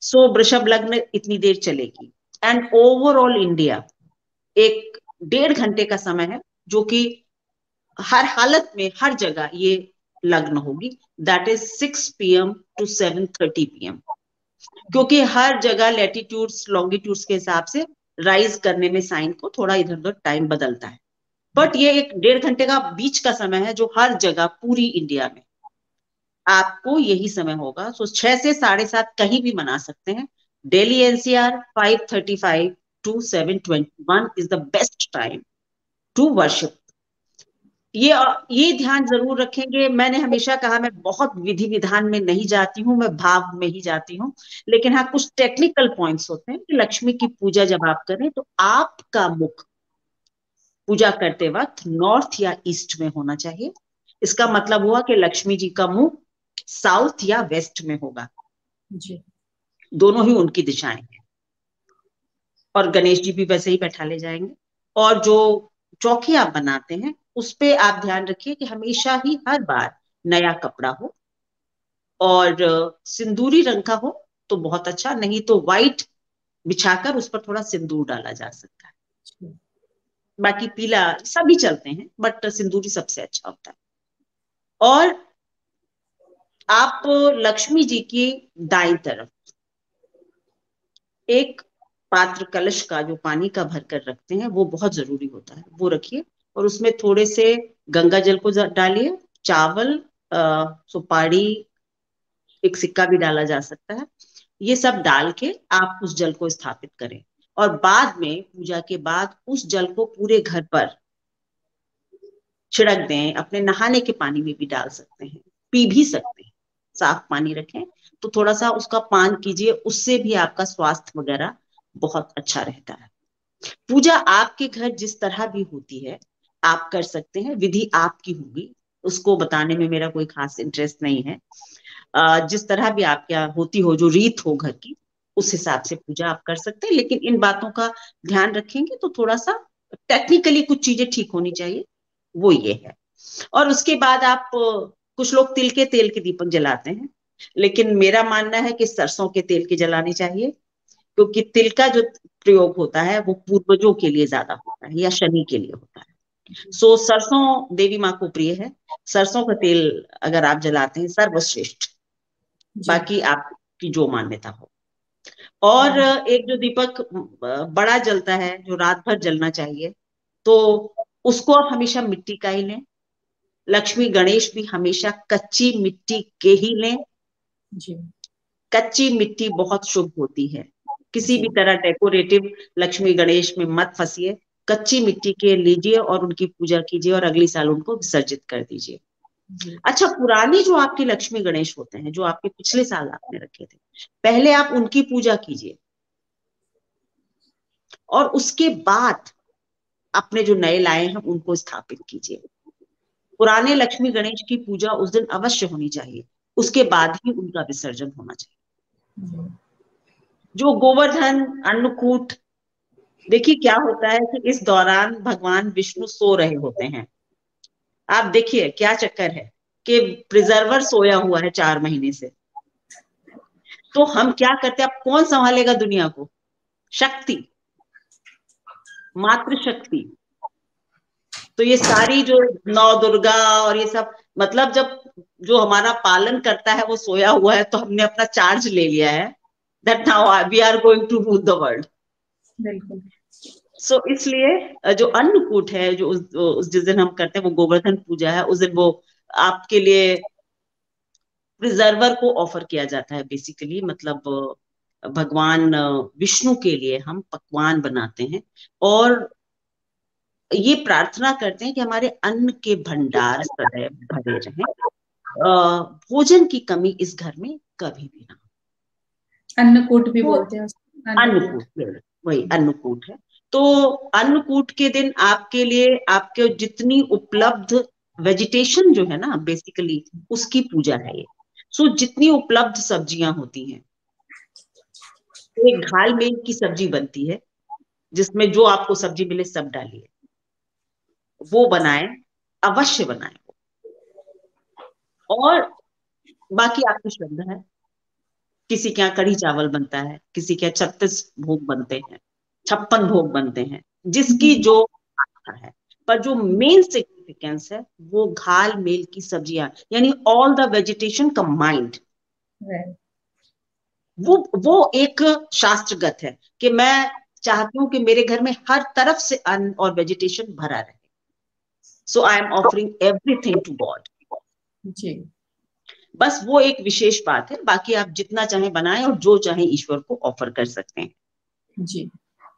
सो वृषभ लग्न इतनी देर चलेगी। एंड ओवरऑल इंडिया एक 1.5 घंटे का समय है, जो कि हर हालत में हर जगह ये लग्न होगी। That is 6 PM to 7:30 PM, क्योंकि हर जगह लेटीट्यूड्स लॉन्गिट्यूड्स के हिसाब से राइज करने में साइन को थोड़ा इधर उधर टाइम बदलता है। बट ये एक 1.5 घंटे का बीच का समय है जो हर जगह पूरी इंडिया में आपको यही समय होगा। सो 6 से 7:30 कहीं भी मना सकते हैं। Delhi NCR 5:35 to 7:21 is the best time to worship. ये ये ध्यान जरूर रखेंगे। मैंने हमेशा कहा मैं बहुत विधि विधान में नहीं जाती हूँ, मैं भाव में ही जाती हूँ। लेकिन हाँ, कुछ टेक्निकल पॉइंट्स होते हैं कि लक्ष्मी की पूजा जब आप करें तो आपका मुख पूजा करते वक्त नॉर्थ या ईस्ट में होना चाहिए। इसका मतलब हुआ कि लक्ष्मी जी का मुंह साउथ या वेस्ट में होगा। जी, दोनों ही उनकी दिशाएं हैं। और गणेश जी भी वैसे ही बैठा ले जाएंगे। और जो चौकी आप बनाते हैं उस पे आप ध्यान रखिए कि हमेशा ही हर बार नया कपड़ा हो और सिंदूरी रंग का हो तो बहुत अच्छा, नहीं तो व्हाइट बिछाकर उस पर थोड़ा सिंदूर डाला जा सकता है। जी, बाकी पीला सभी चलते हैं बट सिंदूरी सबसे अच्छा होता है। और आप लक्ष्मी जी की दाई तरफ एक पात्र कलश का जो पानी का भर कर रखते हैं वो बहुत जरूरी होता है, वो रखिए। और उसमें थोड़े से गंगा जल को डालिए, चावल, सुपारी, एक सिक्का भी डाला जा सकता है। ये सब डाल के आप उस जल को स्थापित करें। और बाद में पूजा के बाद उस जल को पूरे घर पर छिड़क दें। अपने नहाने के पानी में भी डाल सकते हैं, पी भी सकते हैं। साफ पानी रखें तो थोड़ा सा उसका पान कीजिए, उससे भी आपका स्वास्थ्य वगैरह बहुत अच्छा रहता है। पूजा आपके घर जिस तरह भी होती है आप कर सकते हैं, विधि आपकी होगी, उसको बताने में मेरा कोई खास इंटरेस्ट नहीं है। जिस तरह भी आपके यहाँ होती हो, जो रीत हो घर की, उस हिसाब से पूजा आप कर सकते हैं। लेकिन इन बातों का ध्यान रखेंगे तो थोड़ा सा टेक्निकली कुछ चीजें ठीक होनी चाहिए, वो ये है। और उसके बाद आप कुछ लोग तिल के तेल के दीपक जलाते हैं, लेकिन मेरा मानना है कि सरसों के तेल के जलाने चाहिए, क्योंकि तिल का जो प्रयोग होता है वो पूर्वजों के लिए ज्यादा होता है या शनि के लिए होता है। सो सरसों देवी माँ को प्रिय है। सरसों का तेल अगर आप जलाते हैं सर्वश्रेष्ठ। जी। बाकी आपकी जो मान्यता हो। और एक जो दीपक बड़ा जलता है, जो रात भर जलना चाहिए, तो उसको आप हमेशा मिट्टी का ही लें। लक्ष्मी गणेश भी हमेशा कच्ची मिट्टी के ही लें। जी। कच्ची मिट्टी बहुत शुभ होती है। किसी जी। भी तरह डेकोरेटिव लक्ष्मी गणेश में मत फंसिए। कच्ची मिट्टी के लीजिए और उनकी पूजा कीजिए और अगली साल उनको विसर्जित कर दीजिए। जी। अच्छा, पुराने जो आपके लक्ष्मी गणेश होते हैं, जो आपके पिछले साल आपने रखे थे, पहले आप उनकी पूजा कीजिए और उसके बाद अपने जो नए लाए हैं उनको स्थापित कीजिए। पुराने लक्ष्मी गणेश की पूजा उस दिन अवश्य होनी चाहिए, उसके बाद ही उनका विसर्जन होना चाहिए। जी। जो गोवर्धन, अन्नकूट, देखिए क्या होता है कि इस दौरान भगवान विष्णु सो रहे होते हैं। आप देखिए क्या चक्कर है कि प्रिजर्वर सोया हुआ है 4 महीने से। तो हम क्या करते हैं, अब कौन संभालेगा दुनिया को? शक्ति, मातृशक्ति। तो ये सारी जो नौ दुर्गा और ये सब, मतलब जब जो हमारा पालन करता है वो सोया हुआ है, तो हमने अपना चार्ज ले लिया है that now we are going to rule the world. बिल्कुल। सो इसलिए जो अन्नकूट है, जो उस जिस दिन हम करते हैं वो गोवर्धन पूजा है, उस दिन वो आपके लिए प्रिजर्वर को ऑफर किया जाता है बेसिकली। मतलब भगवान विष्णु के लिए हम पकवान बनाते हैं और ये प्रार्थना करते हैं कि हमारे अन्न के भंडार सदैव भरे रहें, भोजन की कमी इस घर में कभी भी ना अन्नकूट भी हो। बोलते हैं उसको, अन्नकूट। अन्नकूट, वही अन्नकूट है। तो अन्नकूट के दिन आपके लिए आपके जितनी उपलब्ध वेजिटेशन जो है ना बेसिकली, उसकी पूजा है ये। सो जितनी उपलब्ध सब्जियां होती हैं, एक घाल मेल की सब्जी बनती है जिसमें जो आपको सब्जी मिले सब डालिए, वो बनाएं, अवश्य बनाएं। और बाकी आपकी श्रद्धा है। किसी के यहाँ कढ़ी चावल बनता है, किसी के यहाँ 36 भोग बनते हैं, 56 भोग बनते हैं, जिसकी जो आस्था है। पर जो मेन सिग्निफिकेंस है वो घाल मेल की सब्जियां, यानी all the vegetation combined. Right. वो एक शास्त्रगत है कि मैं चाहती हूँ कि मेरे घर में हर तरफ से अन्न और वेजिटेशन भरा रहे। So I am offering everything to God. जी। बस वो एक विशेष बात है, बाकी आप जितना चाहे बनाएं और जो चाहे ईश्वर को ऑफर कर सकते हैं। जी।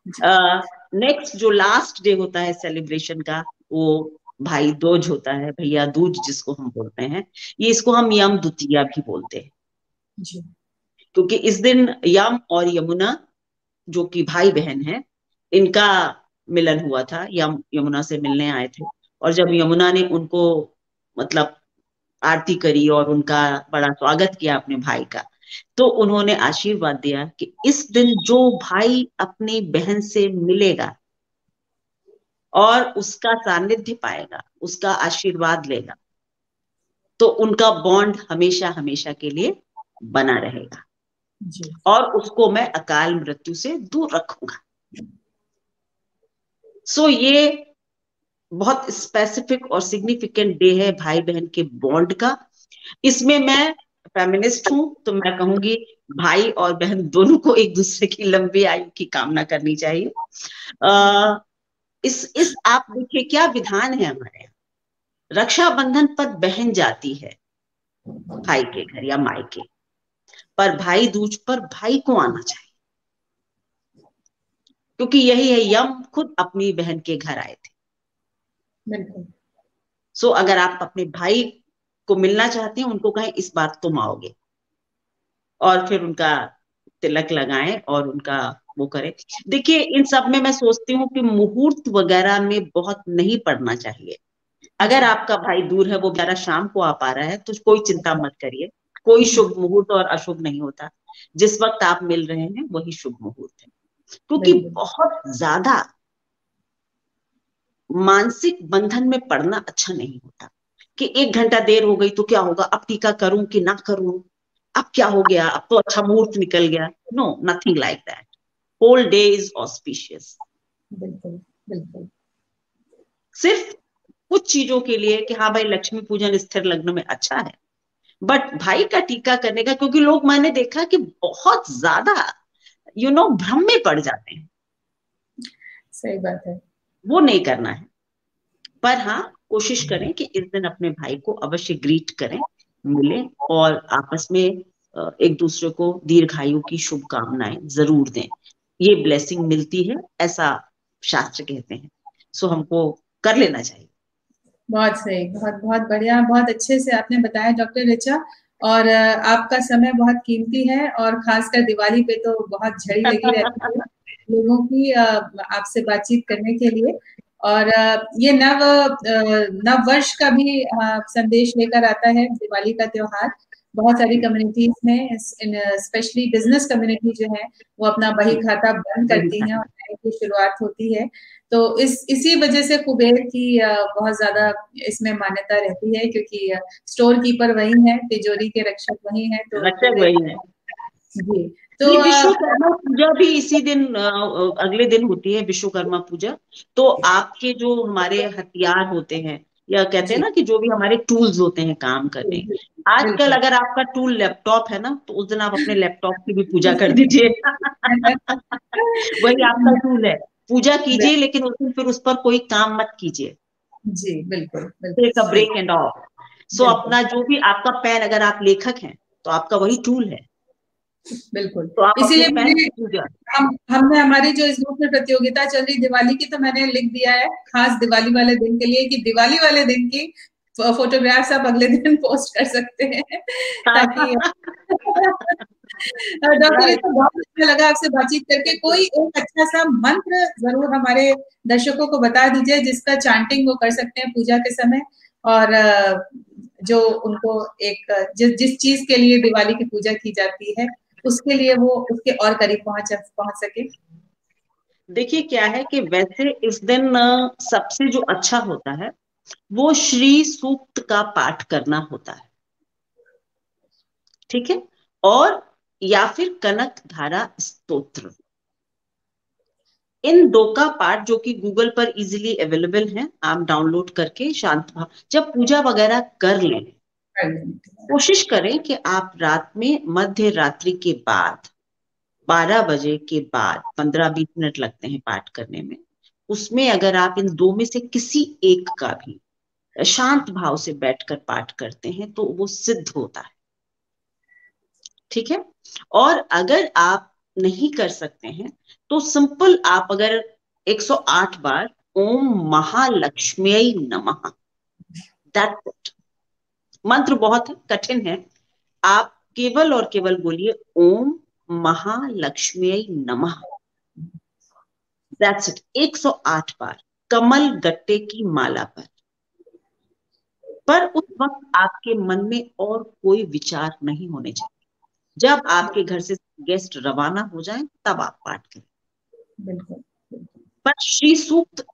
जी। नेक्स्ट जो लास्ट डे होता है सेलिब्रेशन का, वो भाई दूज होता है, भैया दूज जिसको हम बोलते हैं। ये इसको हम यम द्वितीया भी बोलते हैं, जी। क्योंकि इस दिन यम और यमुना जो कि भाई बहन हैं, इनका मिलन हुआ था। यम यमुना से मिलने आए थे और जब यमुना ने उनको मतलब आरती करी और उनका बड़ा स्वागत किया अपने भाई का, तो उन्होंने आशीर्वाद दिया कि इस दिन जो भाई अपनी बहन से मिलेगा और उसका सानिध्य पाएगा, उसका आशीर्वाद लेगा, तो उनका बॉन्ड हमेशा हमेशा के लिए बना रहेगा जी। और उसको मैं अकाल मृत्यु से दूर रखूंगा। सो ये बहुत स्पेसिफिक और सिग्निफिकेंट डे है भाई बहन के बॉन्ड का। इसमें मैं फेमिनिस्ट हूं, तो मैं कहूंगी भाई और बहन दोनों को एक दूसरे की लंबी आयु की कामना करनी चाहिए। आ, इस आप देखिए क्या विधान है हमारे यहाँ। रक्षाबंधन पर बहन जाती है भाई के घर या मायके, पर भाई दूज पर भाई को आना चाहिए, क्योंकि यही है, यम खुद अपनी बहन के घर आए थे। बिल्कुल। सो अगर आप अपने भाई को मिलना चाहते हैं, उनको कहें इस बार तुम आओगे, और फिर उनका तिलक लगाएं और उनका वो करें। देखिए इन सब में मैं सोचती हूँ कि मुहूर्त वगैरह में बहुत नहीं पड़ना चाहिए। अगर जी। आपका भाई दूर है, वो बेचारा शाम को आ पा रहा है, तो कोई चिंता मत करिए। कोई शुभ मुहूर्त और अशुभ नहीं होता। जिस वक्त आप मिल रहे हैं वही शुभ मुहूर्त है, क्योंकि बिल्कुल। बहुत ज्यादा मानसिक बंधन में पड़ना अच्छा नहीं होता कि 1 घंटा देर हो गई तो क्या होगा, अब टीका करूं कि ना करूं, अब क्या हो गया, अब तो अच्छा मुहूर्त निकल गया। No, nothing like that. Whole day is auspicious. बिल्कुल। बिल्कुल। सिर्फ कुछ चीजों के लिए कि हाँ भाई लक्ष्मी पूजन स्थिर लग्न में अच्छा है, बट भाई का टीका करने का, क्योंकि लोग, मैंने देखा कि बहुत ज्यादा भ्रम में पड़ जाते हैं। सही बात है। वो नहीं करना है। पर हाँ, कोशिश करें कि इस दिन अपने भाई को अवश्य ग्रीट करें, मिलें, और आपस में एक दूसरे को दीर्घायु की शुभकामनाएं जरूर दें। ये ब्लेसिंग मिलती है, ऐसा शास्त्र कहते हैं। सो हमको कर लेना चाहिए। बहुत सही, बहुत बहुत बढ़िया, बहुत अच्छे से आपने बताया डॉक्टर ऋचा। और आपका समय बहुत कीमती है, और खासकर दिवाली पे तो बहुत झड़ी लगी रहती है लोगों की आपसे बातचीत करने के लिए। और ये नव वर्ष का भी संदेश लेकर आता है दिवाली का त्योहार। बहुत सारी कम्युनिटीज में, स्पेशली बिजनेस कम्युनिटी जो है, वो अपना बही खाता बंद वही करती हैं था। और नए की शुरुआत होती है। तो इसी वजह से कुबेर की बहुत ज्यादा इसमें मान्यता रहती है, क्योंकि स्टोर कीपर वही है, तिजोरी के रक्षक वही है, तो रक्षक कुबेर। वही है। जी। तो ये विश्वकर्मा पूजा भी इसी दिन, अगले दिन होती है विश्वकर्मा पूजा। तो आपके जो हमारे हथियार होते हैं, या कहते हैं जी ना कि जो भी हमारे टूल्स होते हैं काम जी करने, जी, आजकल बिल्कुल। अगर आपका टूल लैपटॉप है ना, तो उस दिन आप अपने लैपटॉप की भी पूजा कर दीजिए। वही आपका टूल है। पूजा कीजिए, लेकिन उस दिन फिर उस पर कोई काम मत कीजिए। जी बिल्कुल बिल्कुल टेक अ ब्रेक बिल्कुल एंड ऑफ। सो बिल्कुल अपना जो भी आपका पेन, अगर आप लेखक हैं तो आपका वही टूल है। बिल्कुल। तो आप अपने इसीलिए पेन मैंने की पूजा। हमने हमारी जो इस ग्रुप में प्रतियोगिता चल रही दिवाली की, तो मैंने लिख दिया है खास दिवाली वाले दिन के लिए कि दिवाली वाले दिन की फोटोग्राफ्स आप अगले दिन पोस्ट कर सकते हैं, ताकि डॉक्टर, राइट। इसको बहुत अच्छा लगा आपसे बातचीत करके। कोई एक अच्छा सा मंत्र जरूर हमारे दर्शकों को बता दीजिए, जिसका चैंटिंग वो कर सकते हैं पूजा के समय, और जो उनको जिस चीज के लिए दिवाली की पूजा की जाती है, उसके लिए वो उसके और करीब पहुंच सके। देखिए क्या है कि वैसे इस दिन सबसे जो अच्छा होता है वो श्री सूक्त का पाठ करना होता है। ठीक है। और या फिर कनक धारा स्तोत्र, इन दो का पाठ, जो कि गूगल पर इजीली अवेलेबल है, आप डाउनलोड करके शांत भाव जब पूजा वगैरह कर लें, कोशिश करें कि आप रात में मध्य रात्रि के बाद, 12 बजे के बाद, 15-20 मिनट लगते हैं पाठ करने में, उसमें अगर आप इन दो में से किसी एक का भी शांत भाव से बैठकर पाठ करते हैं तो वो सिद्ध होता है। ठीक है। और अगर आप नहीं कर सकते हैं तो सिंपल आप अगर 108 बार ओम महालक्ष्मी नमः, दैट्स इट। मंत्र बहुत कठिन है। आप केवल और केवल बोलिए ओम महालक्ष्मी नमः, दैट्स इट, 108 बार, कमल गट्टे की माला पर। उस वक्त आपके मन में और कोई विचार नहीं होने चाहिए। जब आपके घर से गेस्ट रवाना हो जाएं तब आप पाठ करें। बिल्कुल। पर Shri Sukta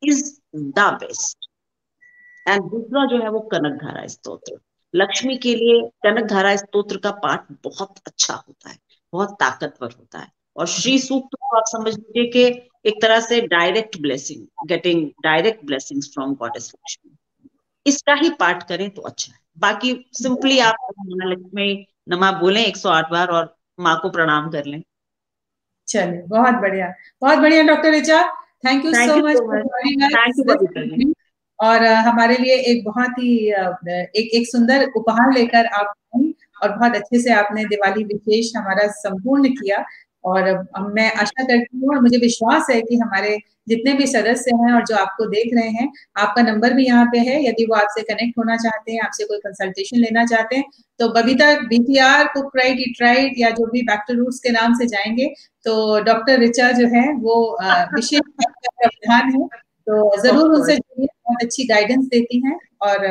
is the best. And दूसरा जो है वो कनक धारा स्तोत्र, लक्ष्मी के लिए कनक धारा स्तोत्र का पाठ बहुत अच्छा होता है, बहुत ताकतवर होता है। और श्री सूक्त को आप समझ लीजिए कि एक तरह से direct blessing, getting direct blessings from goddess Lakshmi. इसका ही पाठ करें तो अच्छा है। बाकी सिंपली आप महालक्ष्मी नमा बोलें 108 बार और माँ को प्रणाम कर लें। चलिए, बहुत बढ़िया doctor Richa. Thank you thank so you much so for much. Joining thank us you this Babita ji. Evening. और हमारे लिए एक बहुत ही एक सुंदर उपहार लेकर आप आई, और बहुत अच्छे से आपने दिवाली विशेष हमारा संपूर्ण किया। और मैं आशा करती हूँ और मुझे विश्वास है कि हमारे जितने भी सदस्य हैं और जो आपको देख रहे हैं, आपका नंबर भी यहाँ पे है, यदि वो आपसे कनेक्ट होना चाहते हैं, आपसे कोई कंसल्टेशन लेना चाहते हैं, तो Babita BTR, cook right eat right, या जो भी बैक टू रूट्स के नाम से जाएंगे, तो डॉक्टर ऋचा जो है वो विशेष प्रावधान है, तो ऑफ जरूर उनसे कोर्स। जुड़िए, बहुत अच्छी गाइडेंस देती हैं। और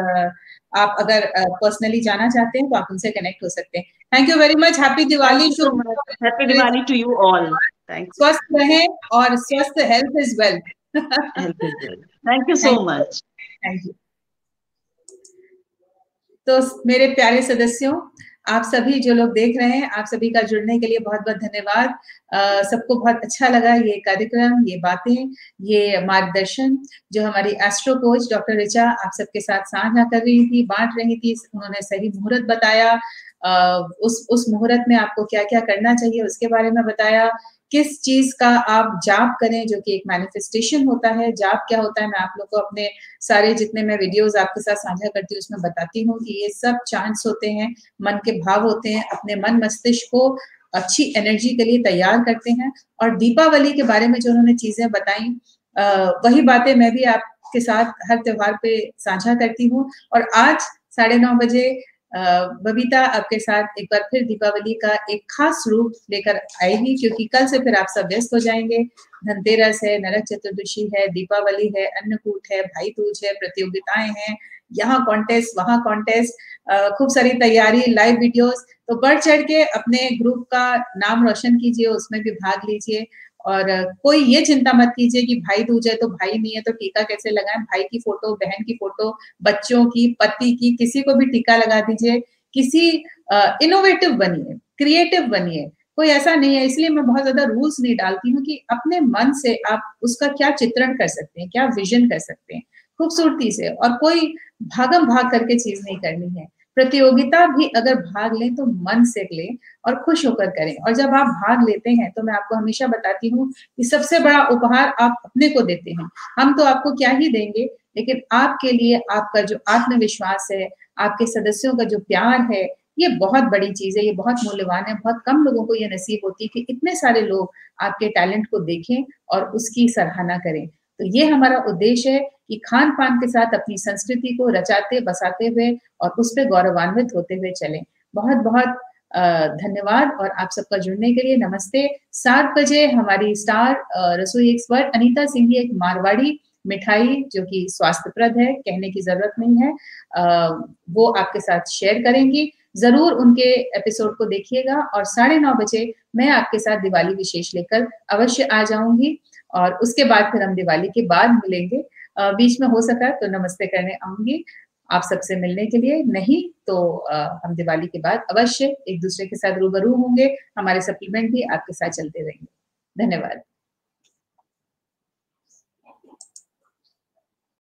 आप अगर पर्सनली जाना चाहते हैं तो आप उनसे कनेक्ट हो सकते हैं। Thank you very much, happy thank Diwali, you so शुभ much. Happy Diwali to you all. Thank you. स्वस्थ रहें, और स्वस्थ health is wealth. Help is well. Thank you so thank much. Thank you. तो मेरे प्यारे सदस्यों, आप सभी जो लोग देख रहे हैं, आप सभी का जुड़ने के लिए बहुत-बहुत धन्यवाद। सबको बहुत अच्छा लगा ये कार्यक्रम, ये बातें, ये मार्गदर्शन जो हमारी एस्ट्रो कोच डॉक्टर ऋचा आप सबके साथ साझा कर रही थी, बाँट रही थी। उन्होंने सही मुहूर्त बताया, उस मुहूर्त में आपको क्या-क्या करना चाहिए उसके बारे में बताया। किस चीज़ का आप जाप करें जो कि एक मैनिफेस्टेशन होता है। जाप क्या होता है मैं आप लोग को अपने सारे जितने मैं वीडियोज़ आपके साथ साझा करती हूँ उसमें बताती हूँ कि ये सब चांट्स होते हैं, मन के भाव होते हैं, अपने मन मस्तिष्क को अच्छी एनर्जी के लिए तैयार करते हैं। और दीपावली के बारे में जो उन्होंने चीज़ें बताई वही बातें मैं भी आपके साथ हर त्योहार पे साझा करती हूँ। और आज 9:30 बजे बबीता आपके साथ एक बार फिर दीपावली का एक खास रूप लेकर आएगी, क्योंकि कल से फिर आप सब व्यस्त हो जाएँगे। धनतेरस है, नरक चतुर्दशी है, दीपावली है, अन्नकूट है, भाई दूज है, प्रतियोगिताएँ हैं, यहाँ कॉन्टेस्ट, वहाँ कॉन्टेस्ट, खूब सारी तैयारी, लाइव वीडियोज़। तो बढ़-चढ़ के अपने ग्रुप का नाम रोशन कीजिए, उसमें भी भाग लीजिए। और कोई ये चिंता मत कीजिए कि भाई दूज है तो भाई नहीं है तो टीका कैसे लगाएँ? भाई की फ़ोटो, बहन की फ़ोटो, बच्चों की, पति की, किसी को भी टीका लगा दीजिए। किसी इनोवेटिव बनिए, क्रिएटिव बनिए। कोई ऐसा नहीं है, इसलिए मैं बहुत ज़्यादा रूल्स नहीं डालती हूँ कि अपने मन से आप उसका क्या चित्रण कर सकते हैं, क्या विज़न कर सकते हैं, खूबसूरती से। और कोई भागम-भाग करके चीज़ नहीं करनी है। प्रतियोगिता भी अगर भाग लें तो मन से लें और खुश होकर करें। और जब आप भाग लेते हैं तो मैं आपको हमेशा बताती हूँ कि सबसे बड़ा उपहार आप अपने को देते हैं। हम तो आपको क्या ही देंगे, लेकिन आपके लिए आपका जो आत्मविश्वास है, आपके सदस्यों का जो प्यार है, ये बहुत बड़ी चीज़ है, ये बहुत मूल्यवान है। बहुत कम लोगों को ये नसीब होती है कि इतने सारे लोग आपके टैलेंट को देखें और उसकी सराहना करें। तो ये हमारा उद्देश्य है कि खान-पान के साथ अपनी संस्कृति को रचाते-बसाते हुए और उस पे गौरवान्वित होते हुए चलें। बहुत-बहुत धन्यवाद और आप सबका जुड़ने के लिए नमस्ते। 7 बजे हमारी स्टार रसोई एक्सपर्ट अनीता सिंह एक मारवाड़ी मिठाई जो कि स्वास्थ्यप्रद है, कहने की ज़रूरत नहीं है, वो आपके साथ शेयर करेंगी। ज़रूर उनके एपिसोड को देखिएगा। और 9:30 बजे मैं आपके साथ दिवाली विशेष लेकर अवश्य आ जाऊँगी और उसके बाद फिर हम दिवाली के बाद मिलेंगे। बीच में हो सका तो नमस्ते करने आऊँगी आप सबसे मिलने के लिए, नहीं तो हम दिवाली के बाद अवश्य एक-दूसरे के साथ रूबरू होंगे, हमारे सप्लीमेंट भी आपके साथ चलते रहेंगे। धन्यवाद।